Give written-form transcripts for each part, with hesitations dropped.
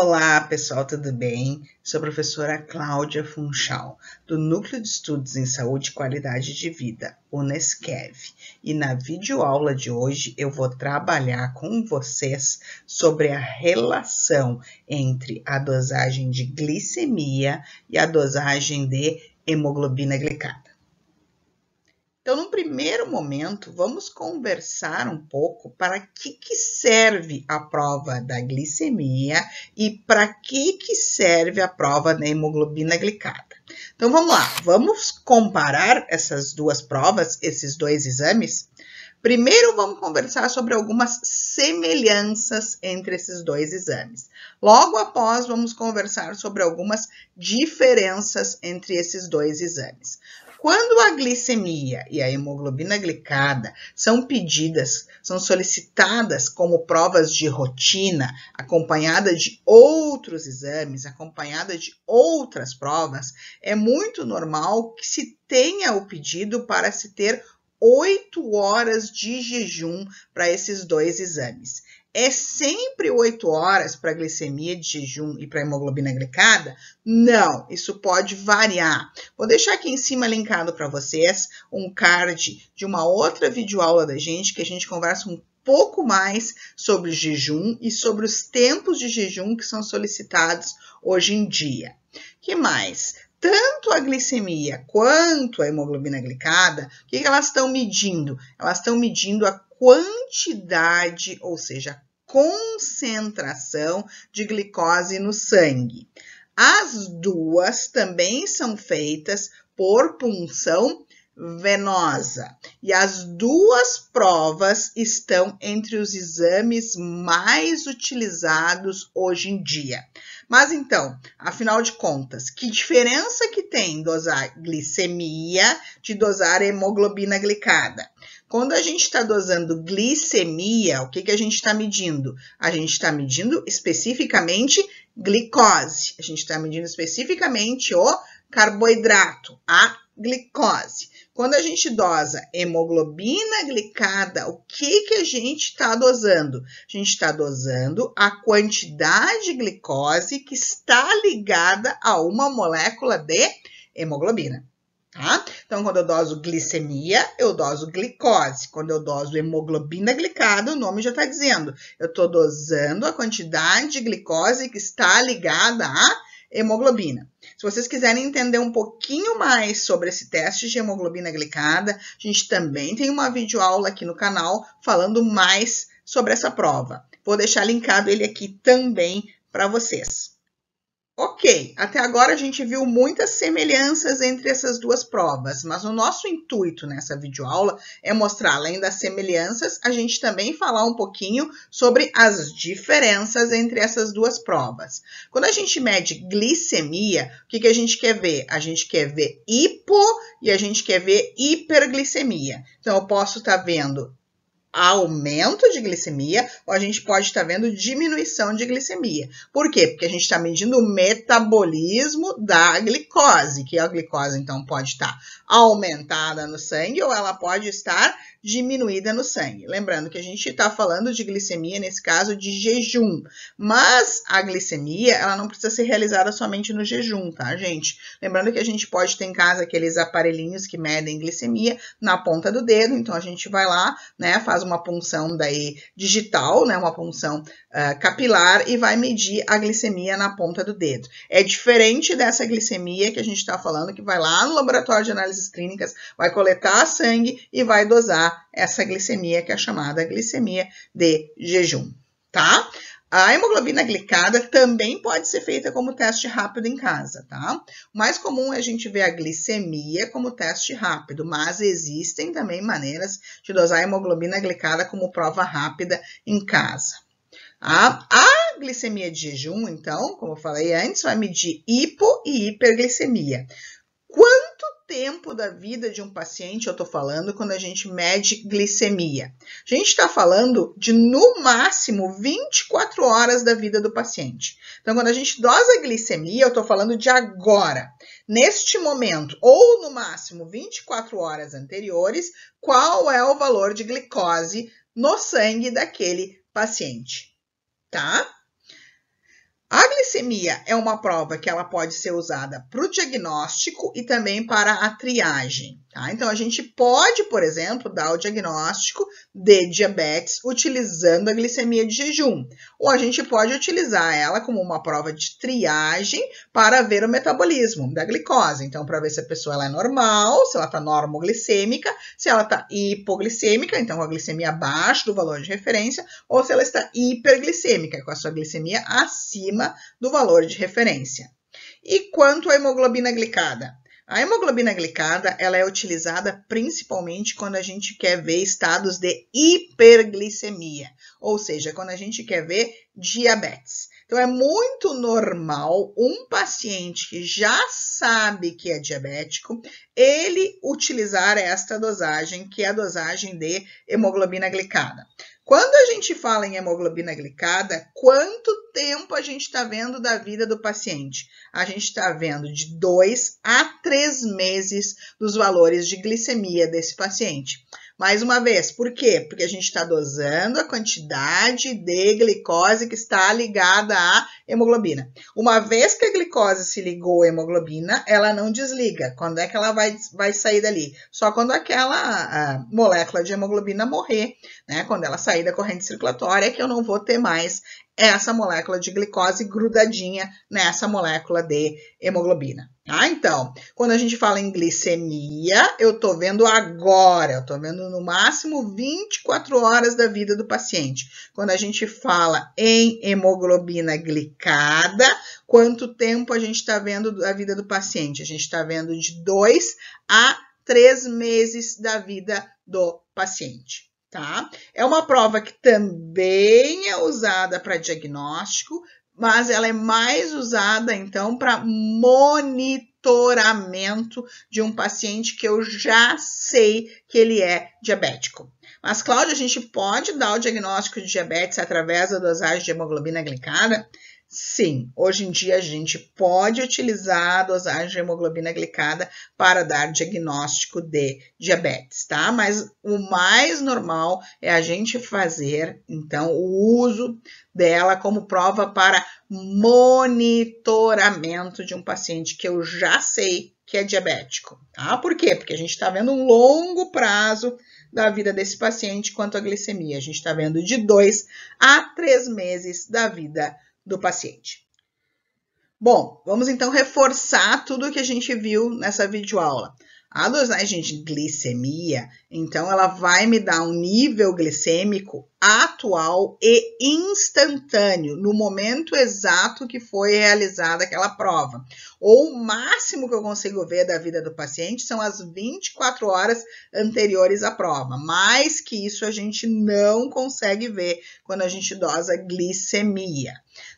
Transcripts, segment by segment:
Olá, pessoal, tudo bem? Sou a professora Cláudia Funchal, do Núcleo de Estudos em Saúde e Qualidade de Vida, UNESCEV. E na videoaula de hoje eu vou trabalhar com vocês sobre a relação entre a dosagem de glicemia e a dosagem de hemoglobina glicada. Então, no primeiro momento, vamos conversar um pouco para que serve a prova da glicemia e para que serve a prova da hemoglobina glicada. Então, vamos lá, vamos comparar essas duas provas, esses dois exames? Primeiro, vamos conversar sobre algumas semelhanças entre esses dois exames. Logo após, vamos conversar sobre algumas diferenças entre esses dois exames. Quando a glicemia e a hemoglobina glicada são pedidas, são solicitadas como provas de rotina, acompanhada de outros exames, acompanhada de outras provas, é muito normal que se tenha o pedido para se ter 8 horas de jejum para esses dois exames. É sempre 8 horas para glicemia de jejum e para hemoglobina glicada? Não, isso pode variar. Vou deixar aqui em cima linkado para vocês um card de uma outra videoaula da gente, que a gente conversa um pouco mais sobre jejum e sobre os tempos de jejum que são solicitados hoje em dia. Que mais? Tanto a glicemia quanto a hemoglobina glicada, o que elas estão medindo? Elas estão medindo a quantidade, ou seja, a concentração de glicose no sangue. As duas também são feitas por punção venosa. E as duas provas estão entre os exames mais utilizados hoje em dia. Mas então, afinal de contas, que diferença que tem dosar glicemia de dosar hemoglobina glicada? Quando a gente está dosando glicemia, o que a gente está medindo? A gente está medindo especificamente glicose. A gente está medindo especificamente o carboidrato, a glicose. Quando a gente dosa hemoglobina glicada, o que a gente está dosando? A gente está dosando a quantidade de glicose que está ligada a uma molécula de hemoglobina. Tá? Então, quando eu doso glicemia, eu doso glicose. Quando eu doso hemoglobina glicada, o nome já está dizendo. Eu estou dosando a quantidade de glicose que está ligada à hemoglobina. Se vocês quiserem entender um pouquinho mais sobre esse teste de hemoglobina glicada, a gente também tem uma videoaula aqui no canal falando mais sobre essa prova. Vou deixar linkado ele aqui também para vocês. Ok, até agora a gente viu muitas semelhanças entre essas duas provas, mas o nosso intuito nessa videoaula é mostrar, além das semelhanças, a gente também falar um pouquinho sobre as diferenças entre essas duas provas. Quando a gente mede glicemia, o que a gente quer ver? A gente quer ver hipo e a gente quer ver hiperglicemia. Então, eu posso estar vendo aumento de glicemia, ou a gente pode estar vendo diminuição de glicemia. Por quê? Porque a gente está medindo o metabolismo da glicose, que a glicose, então, pode estar aumentada no sangue ou ela pode estar diminuída no sangue. Lembrando que a gente está falando de glicemia, nesse caso, de jejum. Mas a glicemia, ela não precisa ser realizada somente no jejum, tá, gente? Lembrando que a gente pode ter em casa aqueles aparelhinhos que medem glicemia na ponta do dedo. Então, a gente vai lá, né, faz uma punção daí digital, né, uma punção capilar e vai medir a glicemia na ponta do dedo. É diferente dessa glicemia que a gente está falando, que vai lá no laboratório de análises clínicas, vai coletar sangue e vai dosar essa glicemia, que é chamada glicemia de jejum, tá? A hemoglobina glicada também pode ser feita como teste rápido em casa, tá? O mais comum é a gente ver a glicemia como teste rápido, mas existem também maneiras de dosar a hemoglobina glicada como prova rápida em casa. A glicemia de jejum, então, como eu falei antes, vai medir hipo e hiperglicemia. Quanto tempo da vida de um paciente eu estou falando quando a gente mede glicemia? A gente está falando de, no máximo, 24 horas da vida do paciente. Então, quando a gente dosa a glicemia, eu estou falando de agora. Neste momento, ou no máximo 24 horas anteriores, qual é o valor de glicose no sangue daquele paciente, tá? A glicemia é uma prova que ela pode ser usada para o diagnóstico e também para a triagem. Tá? Então, a gente pode, por exemplo, dar o diagnóstico de diabetes utilizando a glicemia de jejum. Ou a gente pode utilizar ela como uma prova de triagem para ver o metabolismo da glicose. Então, para ver se a pessoa ela é normal, se ela está normoglicêmica, se ela está hipoglicêmica, então com a glicemia abaixo do valor de referência, ou se ela está hiperglicêmica, com a sua glicemia acima do valor de referência. E quanto à hemoglobina glicada? A hemoglobina glicada ela é utilizada principalmente quando a gente quer ver estados de hiperglicemia, ou seja, quando a gente quer ver diabetes. Então, é muito normal um paciente que já sabe que é diabético, ele utilizar esta dosagem, que é a dosagem de hemoglobina glicada. Quando a gente fala em hemoglobina glicada, quanto tempo a gente está vendo da vida do paciente? A gente está vendo de 2 a 3 meses dos valores de glicemia desse paciente. Mais uma vez, por quê? Porque a gente está dosando a quantidade de glicose que está ligada à hemoglobina. Uma vez que a glicose se ligou à hemoglobina, ela não desliga. Quando é que ela vai sair dali? Só quando aquela molécula de hemoglobina morrer, né? Quando ela sair da corrente circulatória, é que eu não vou ter mais essa molécula de glicose grudadinha nessa molécula de hemoglobina. Tá? Então, quando a gente fala em glicemia, eu estou vendo agora, eu estou vendo no máximo 24 horas da vida do paciente. Quando a gente fala em hemoglobina glicada, quanto tempo a gente está vendo da vida do paciente? A gente está vendo de 2 a 3 meses da vida do paciente. Tá? É uma prova que também é usada para diagnóstico, mas ela é mais usada, então, para monitoramento de um paciente que eu já sei que ele é diabético. Mas, Cláudia, a gente pode dar o diagnóstico de diabetes através da dosagem de hemoglobina glicada? Sim, hoje em dia a gente pode utilizar a dosagem de hemoglobina glicada para dar diagnóstico de diabetes, tá? Mas o mais normal é a gente fazer, então, o uso dela como prova para monitoramento de um paciente que eu já sei que é diabético, tá? Por quê? Porque a gente está vendo um longo prazo da vida desse paciente quanto à glicemia. A gente está vendo de 2 a 3 meses da vida do paciente. Bom, vamos então reforçar tudo o que a gente viu nessa videoaula. A dosagem de glicemia, então, ela vai me dar um nível glicêmico atual e instantâneo, no momento exato que foi realizada aquela prova. Ou o máximo que eu consigo ver da vida do paciente são as 24 horas anteriores à prova. Mais que isso a gente não consegue ver quando a gente dosa glicemia.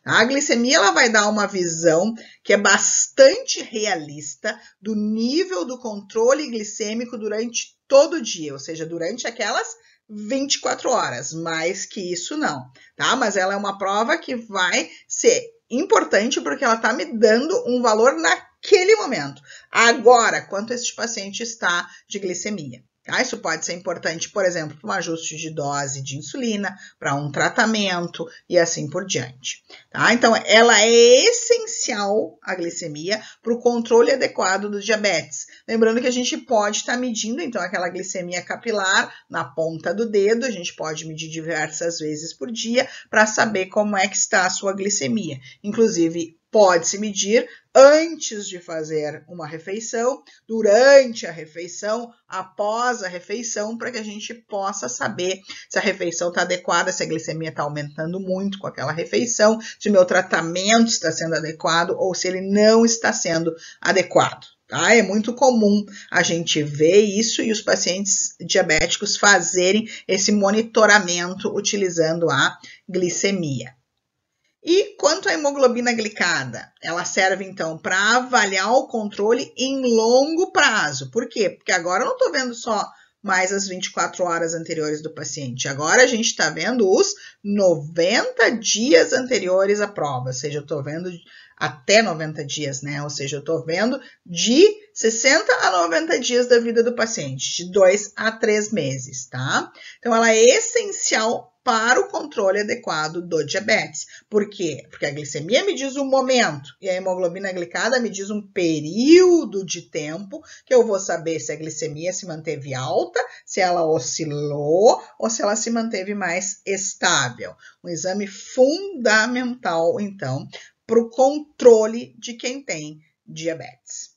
A glicemia ela vai dar uma visão que é bastante realista do nível do controle glicêmico durante todo o dia, ou seja, durante aquelas 24 horas, mais que isso não, tá? Mas ela é uma prova que vai ser importante porque ela tá me dando um valor naquele momento. Agora, quanto esse paciente está de glicemia. Tá? Isso pode ser importante, por exemplo, para um ajuste de dose de insulina, para um tratamento e assim por diante. Tá? Então, ela é essencial, a glicemia, para o controle adequado do diabetes. Lembrando que a gente pode estar medindo, então, aquela glicemia capilar na ponta do dedo, a gente pode medir diversas vezes por dia para saber como é que está a sua glicemia. Inclusive, pode-se medir antes de fazer uma refeição, durante a refeição, após a refeição, para que a gente possa saber se a refeição está adequada, se a glicemia está aumentando muito com aquela refeição, se o meu tratamento está sendo adequado ou se ele não está sendo adequado. Tá? É muito comum a gente ver isso e os pacientes diabéticos fazerem esse monitoramento utilizando a glicemia. E quanto à hemoglobina glicada, ela serve então para avaliar o controle em longo prazo. Por quê? Porque agora eu não estou vendo só mais as 24 horas anteriores do paciente. Agora a gente está vendo os 90 dias anteriores à prova, ou seja, eu estou vendo até 90 dias, né? Ou seja, eu estou vendo de 60 a 90 dias da vida do paciente, de 2 a 3 meses, tá? Então, ela é essencial para o controle adequado do diabetes. Por quê? Porque a glicemia me diz um momento e a hemoglobina glicada me diz um período de tempo que eu vou saber se a glicemia se manteve alta, se ela oscilou ou se ela se manteve mais estável. Um exame fundamental, então, para o controle de quem tem diabetes.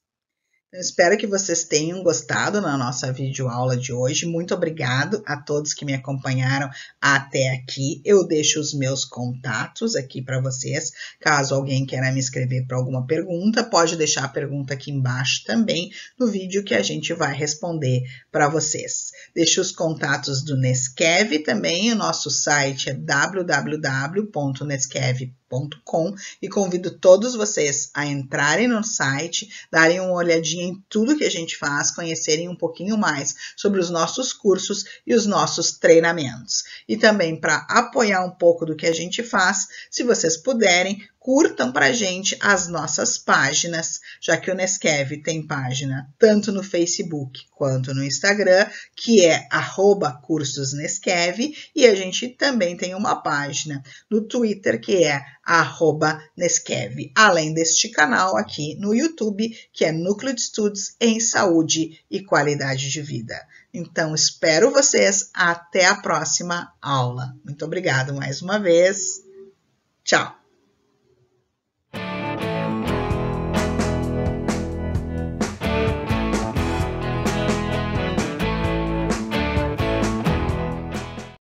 Eu espero que vocês tenham gostado na nossa videoaula de hoje. Muito obrigado a todos que me acompanharam até aqui. Eu deixo os meus contatos aqui para vocês. Caso alguém queira me escrever para alguma pergunta, pode deixar a pergunta aqui embaixo também no vídeo que a gente vai responder para vocês. Deixo os contatos do Neskev também. O nosso site é www.neskev.com e convido todos vocês a entrarem no site, darem uma olhadinha em tudo que a gente faz, conhecerem um pouquinho mais sobre os nossos cursos e os nossos treinamentos. E também para apoiar um pouco do que a gente faz, se vocês puderem, curtam para a gente as nossas páginas, já que o Neskev tem página tanto no Facebook quanto no Instagram, que é @cursosneskev, e a gente também tem uma página no Twitter, que é @neskev, além deste canal aqui no YouTube, que é Núcleo de Estudos em Saúde e Qualidade de Vida. Então, espero vocês até a próxima aula. Muito obrigada mais uma vez. Tchau!